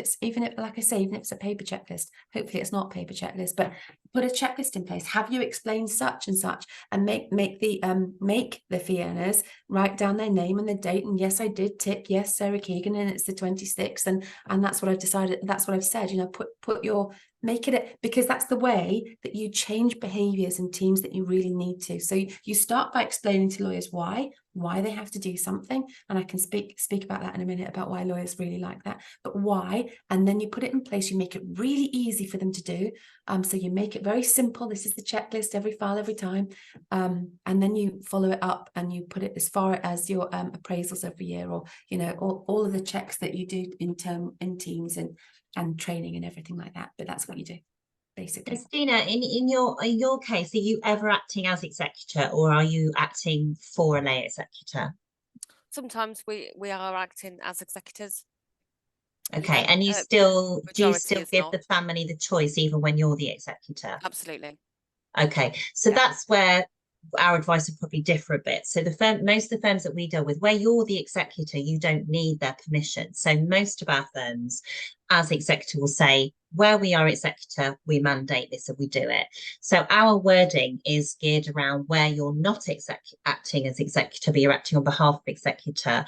like I say, even if it's a paper checklist. Hopefully it's not paper checklist, but put a checklist in place. Have you explained such and such, and make the fee earners write down their name and the date. And yes, I did tick yes, Sarah Keegan, and it's the 26th, and that's what I've decided. That's what I've said. You know, put your, make it, because that's the way that you change behaviors in teams that you really need to. So you start by explaining to lawyers why they have to do something, and I can speak about that in a minute, about why lawyers really like that, but why, and then you put it in place. You make it really easy for them to do, so you make it very simple. This is the checklist, every file, every time, and then you follow it up and you put it as far as your appraisals every year, or you know, all of the checks that you do in teams and training and everything like that. But that's what you do, basically. Christina, in your case, are you ever acting as executor, or are you acting for a lay executor? Sometimes we are acting as executors. Okay, Yeah, and you still do you majority still is give not. the family the choice even when you're the executor? Absolutely. Okay, so Yeah. that's where our advice would probably differ a bit. So most of the firms that we deal with, where you're the executor, you don't need their permission. So most of our firms, as executor, will say, where we are executor, we mandate this and we do it. So our wording is geared around where you're not acting as executor, but you're acting on behalf of executor.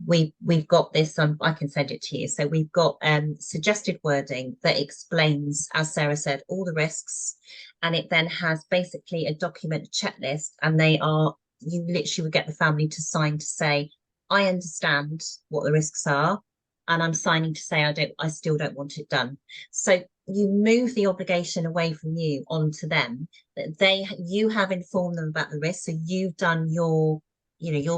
We've got this, I can send it to you. So we've got suggested wording that explains, as Sarah said, all the risks, and it then has basically a document checklist, and you literally would get the family to sign to say, I understand what the risks are, and I'm signing to say I still don't want it done. So you move the obligation away from you onto them, that you have informed them about the risk. So you've done your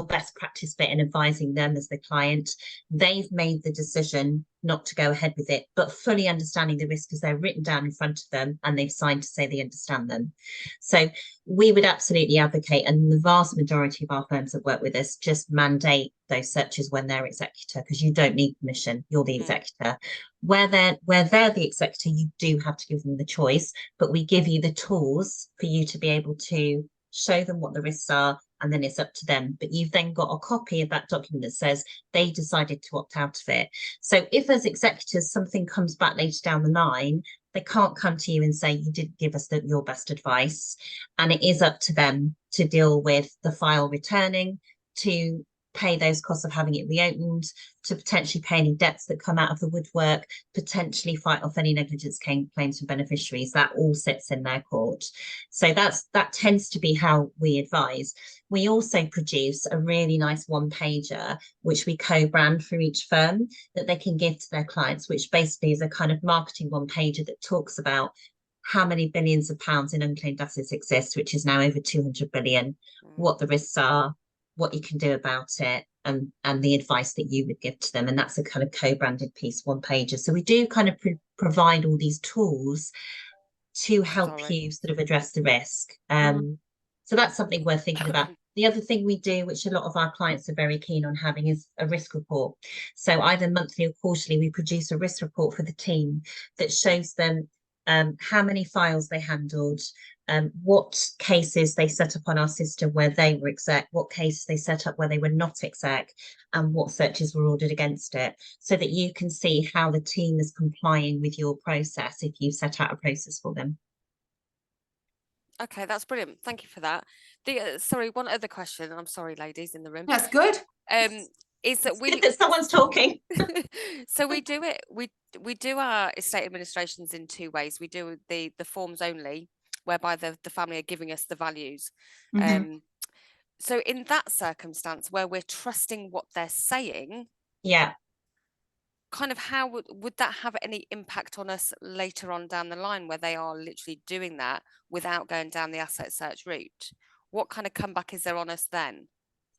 best practice bit in advising them as the client. They've made the decision not to go ahead with it, but fully understanding the risk because they're written down in front of them and they've signed to say they understand them. So we would absolutely advocate, and the vast majority of our firms that work with us just mandate those searches when they're executor, because you don't need permission, you're the executor. Where they're the executor, you do have to give them the choice, but we give you the tools for you to be able to show them what the risks are, and then it's up to them. But you've then got a copy of that document that says they decided to opt out of it. So if as executors something comes back later down the line, they can't come to you and say you didn't give us your best advice. And it is up to them to deal with the file returning, to pay those costs of having it reopened, to potentially pay any debts that come out of the woodwork, potentially fight off any negligence claims from beneficiaries. That all sits in their court. So that tends to be how we advise. We also produce a really nice one-pager, which we co-brand for each firm, that they can give to their clients, which basically is a kind of marketing one-pager that talks about how many billions of pounds in unclaimed assets exist, which is now over 200 billion, what the risks are, what you can do about it, and the advice that you would give to them. And that's a kind of co-branded piece, one pager. So we do kind of provide all these tools to help you sort of address the risk. So that's something we're thinking about. The other thing we do, which a lot of our clients are very keen on having, is a risk report. So either monthly or quarterly, we produce a risk report for the team that shows them how many files they handled, what cases they set up on our system where they were exec, what cases they set up where they were not exec, and what searches were ordered against it, so that you can see how the team is complying with your process if you set out a process for them. Okay, that's brilliant. Thank you for that. Sorry, one other question. I'm sorry, ladies in the room. That's good. Is that someone's talking. So we do it. We do our estate administrations in two ways. We do the forms only, whereby the family are giving us the values. Mhm. So in that circumstance where we're trusting what they're saying, Yeah. kind of how would that have any impact on us later on down the line, where they are literally doing that without going down the asset search route? What kind of comeback is there on us then,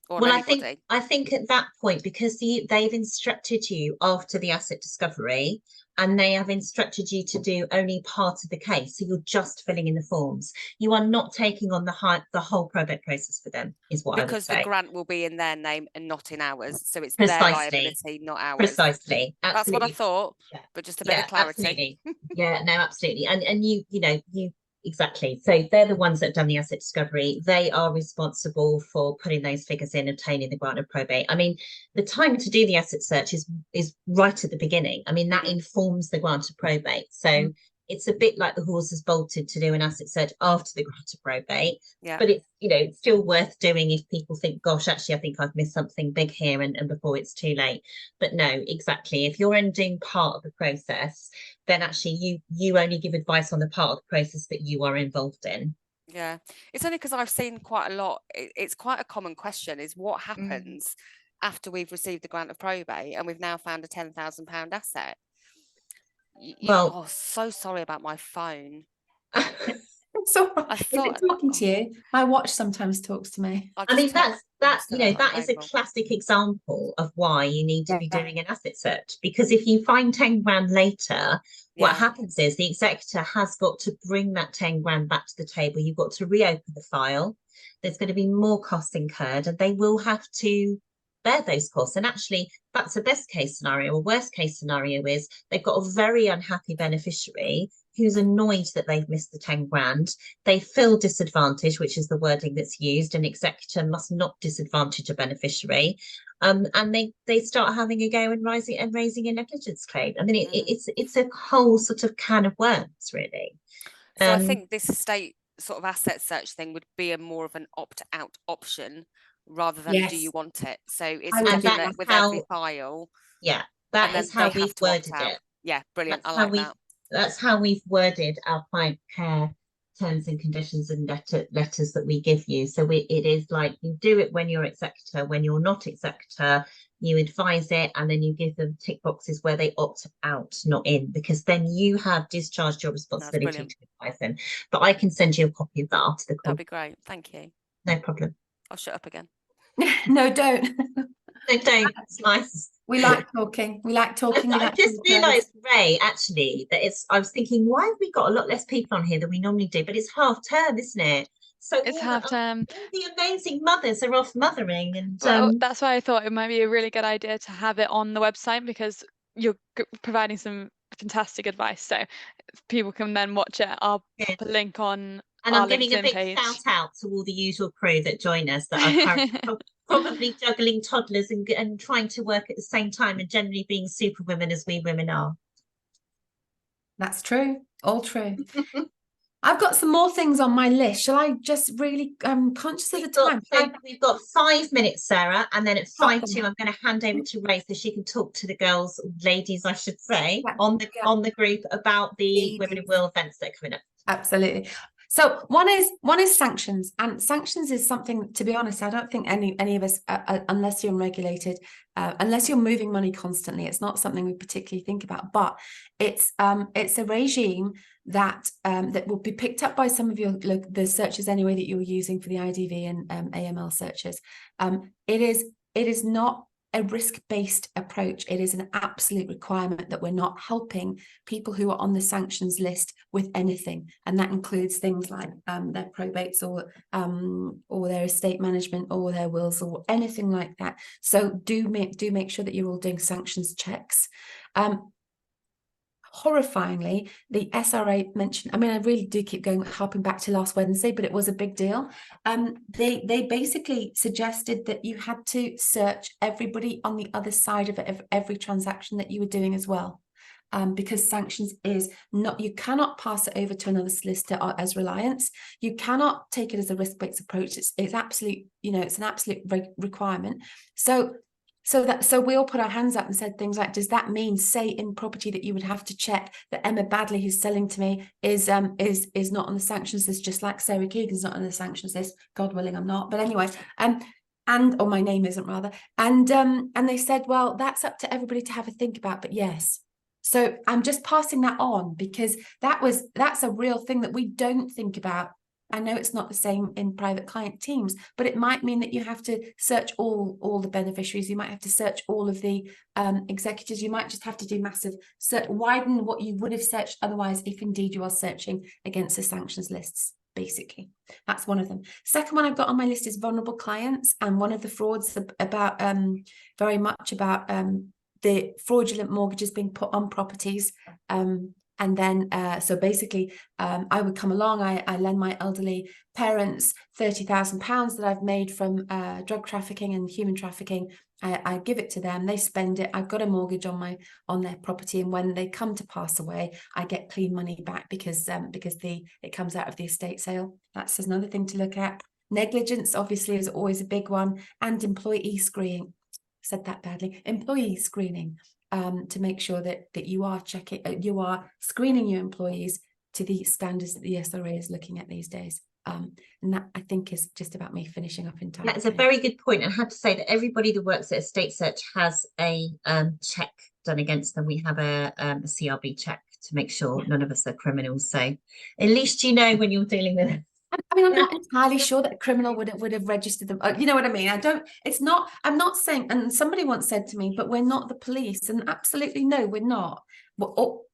or on Well, anybody? I think at that point, because they've instructed you after the asset discovery, and they have instructed you to do only part of the case, so you're just filling in the forms. You are not taking on the whole probate process for them, is what I would Because the say. grant will be in their name and not in ours, so it's their Precisely. liability, not ours. Precisely. That's what I Absolutely. thought, Yeah. but just a bit of clarity. Absolutely. Yeah, no, absolutely. And you exactly. So they're the ones that have done the asset discovery. They are responsible for putting those figures in, obtaining the grant of probate. I mean, the time to do the asset search is right at the beginning. I mean, that informs the grant of probate. So it's a bit like the horse has bolted to do an asset search after the grant of probate. Yeah. But it's, it's still worth doing if people think, gosh, actually, I think I've missed something big here, and before it's too late. But no, exactly. If you're ending part of the process, then actually you only give advice on the part of the process that you are involved in. Yeah, it's only because I've seen quite a lot. It's quite a common question: is what happens after we've received the grant of probate and we've now found a £10,000 asset? Well, oh, so sorry about my phone. So I is thought, it talking to you? My watch sometimes talks to me. I mean, that is a unavailable. classic example of why you need to be doing an asset search, because if you find 10 grand later, what happens is the executor has got to bring that 10 grand back to the table. You've got to reopen the file. There's going to be more costs incurred, and they will have to bear those costs. And actually, that's the best case scenario. Or worst case scenario is they've got a very unhappy beneficiary who's annoyed that they've missed the 10 grand. They feel disadvantaged, which is the wording that's used. An executor must not disadvantage a beneficiary. And they start having a go and raising a negligence claim. I mean, it's a whole sort of can of worms, really. So I think this estate sort of asset search thing would be a more of an opt-out option rather than do you want it. So it's looking at with every file. Yeah, that is how we've worded it. Yeah, brilliant. I like that. That's how we've worded our client care terms and conditions and letters that we give you. So it is like you do it when you're executor. When you're not executor, you advise it, and then you give them tick boxes where they opt out, not in, because then you have discharged your responsibility to advise them. But I can send you a copy of that after the call. That'd be great. Thank you. No problem. I'll shut up again. No, don't. No, don't. It's nice. We like talking. We like talking. I just realised, Ray, actually, that I was thinking, why have we got a lot less people on here than we normally do? But it's half term, isn't it? So it's half term. All the amazing mothers are off mothering, and well, that's why I thought it might be a really good idea to have it on the website, because you're providing some fantastic advice. So people can then watch it. I'll put a link on. And I'm giving a big shout out to all the usual crew that join us that are currently probably juggling toddlers and trying to work at the same time, and generally being super women as we women are. That's true. All true. I've got some more things on my list. Shall I just really, I'm conscious of the time. We've got 5 minutes, Sarah, and then at 5:02, I'm going to hand over to Ray so she can talk to the girls, ladies, I should say, on the group about the Women in Will events that are coming up. Absolutely. So one is sanctions, and sanctions is something, to be honest, I don't think any of us, unless you're unregulated, unless you're moving money constantly, it's not something we particularly think about. But it's a regime that that will be picked up by some of the searches anyway that you're using for the IDV and AML searches. It is not a risk-based approach. It is an absolute requirement that we're not helping people who are on the sanctions list with anything, and that includes things like their probates or their estate management or their wills or anything like that. So do make sure that you're all doing sanctions checks. Horrifyingly, the SRA mentioned, I mean, I really do keep harping back to last Wednesday, but it was a big deal. They basically suggested that you had to search everybody on the other side of every transaction that you were doing as well. Because sanctions is not, you cannot pass it over to another solicitor as reliance. You cannot take it as a risk-based approach. It's absolute, it's an absolute requirement. So So we all put our hands up and said things like, does that mean, say in property, that you would have to check that Emma Badley, who's selling to me, is not on the sanctions list, just like Sarah Keegan's not on the sanctions list? God willing, I'm not. But anyway, or my name isn't, rather. And they said, well, that's up to everybody to have a think about. But yes. So I'm just passing that on, because that's a real thing that we don't think about. I know it's not the same in private client teams, but it might mean that you have to search all the beneficiaries. You might have to search all of the executors. You might just have to do massive widen what you would have searched otherwise, if indeed you are searching against the sanctions lists. Basically, that's one of them. Second one I've got on my list is vulnerable clients, and one of the frauds about very much about the fraudulent mortgages being put on properties. And then, so basically, I would come along, I lend my elderly parents £30,000 that I've made from drug trafficking and human trafficking. I give it to them, they spend it. I've got a mortgage on their property, and when they come to pass away, I get clean money back because it comes out of the estate sale. That's another thing to look at. Negligence, obviously, is always a big one, and employee screening. Said that badly. Employee screening. To make sure that you are you are screening your employees to the standards that the SRA is looking at these days. And that, I think, is just about me finishing up in time. That's a very good point. I have to say that everybody that works at Estate Search has a check done against them. We have a CRB check to make sure none of us are criminals. So at least you know when you're dealing with it. I mean, I'm not entirely sure that a criminal would have registered them. You know what I mean? I'm not saying, and somebody once said to me, but we're not the police. And absolutely no, we're not.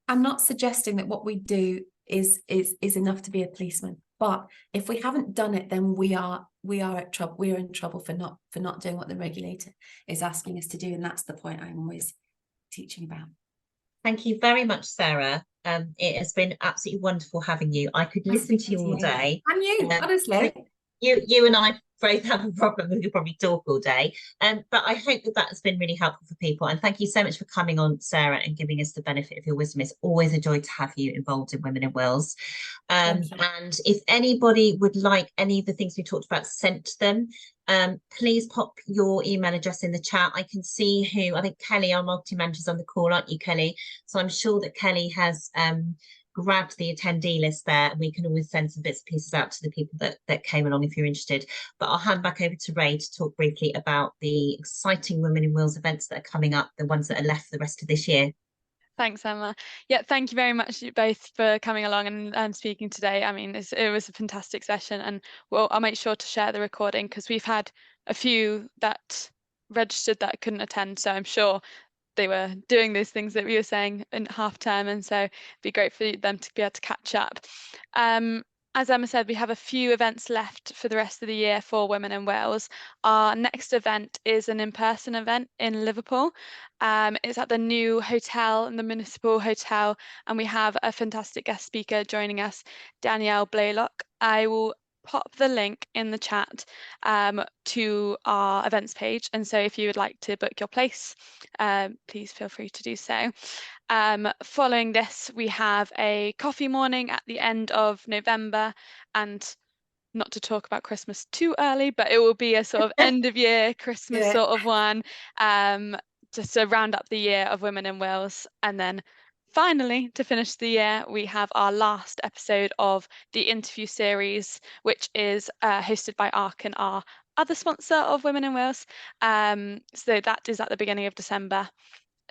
I'm not suggesting that what we do is enough to be a policeman. But if we haven't done it, then we are at trouble. We are in trouble for not doing what the regulator is asking us to do. And that's the point I'm always teaching about. Thank you very much, Sarah. It has been absolutely wonderful having you. I could listen to you all day. And you, honestly. You and I both have a problem. We could probably talk all day. But I hope that has been really helpful for people. And thank you so much for coming on, Sarah, and giving us the benefit of your wisdom. It's always a joy to have you involved in Women in Wills. And if anybody would like any of the things we talked about sent to them, please pop your email address in the chat. I can see who, I think Kelly, our multi-manager, is on the call, aren't you, Kelly? So I'm sure that Kelly has grabbed the attendee list there, and we can always send some bits and pieces out to the people that came along if you're interested. But I'll hand back over to Ray to talk briefly about the exciting Women in Wills events that are coming up, the ones that are left for the rest of this year. Thanks, Emma. Yeah, thank you very much both for coming along and speaking today. I mean, it was a fantastic session, and I'll make sure to share the recording, because we've had a few that registered that couldn't attend, so I'm sure they were doing those things that we were saying in half term, and so it'd be great for them to be able to catch up. As Emma said, we have a few events left for the rest of the year for Women in Wales. Our next event is an in-person event in Liverpool. It's at the new hotel, the Municipal Hotel, and we have a fantastic guest speaker joining us, Danielle Blaylock. I will pop the link in the chat to our events page, and so if you would like to book your place, please feel free to do so. Following this, we have a coffee morning at the end of November, and not to talk about Christmas too early, but it will be a sort of end of year Christmas sort of one, just to round up the year of Women in Wales. And then finally, to finish the year, we have our last episode of the interview series, which is hosted by Arkin, our other sponsor of Women in Wales. So that is at the beginning of December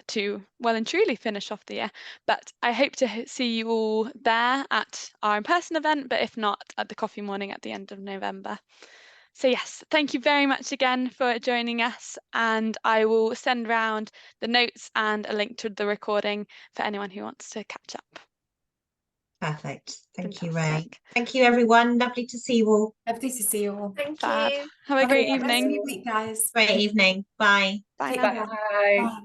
to well and truly finish off the year. But I hope to see you all there at our in-person event, but if not, at the coffee morning at the end of November. So yes, thank you very much again for joining us, and I will send round the notes and a link to the recording for anyone who wants to catch up. Perfect. Thank you, Ray. Thank you, everyone. Lovely to see you all. Lovely to see you all. Thank Fab. you. Have a great evening. Week, guys. Great evening. Bye. Bye now. Bye. Bye.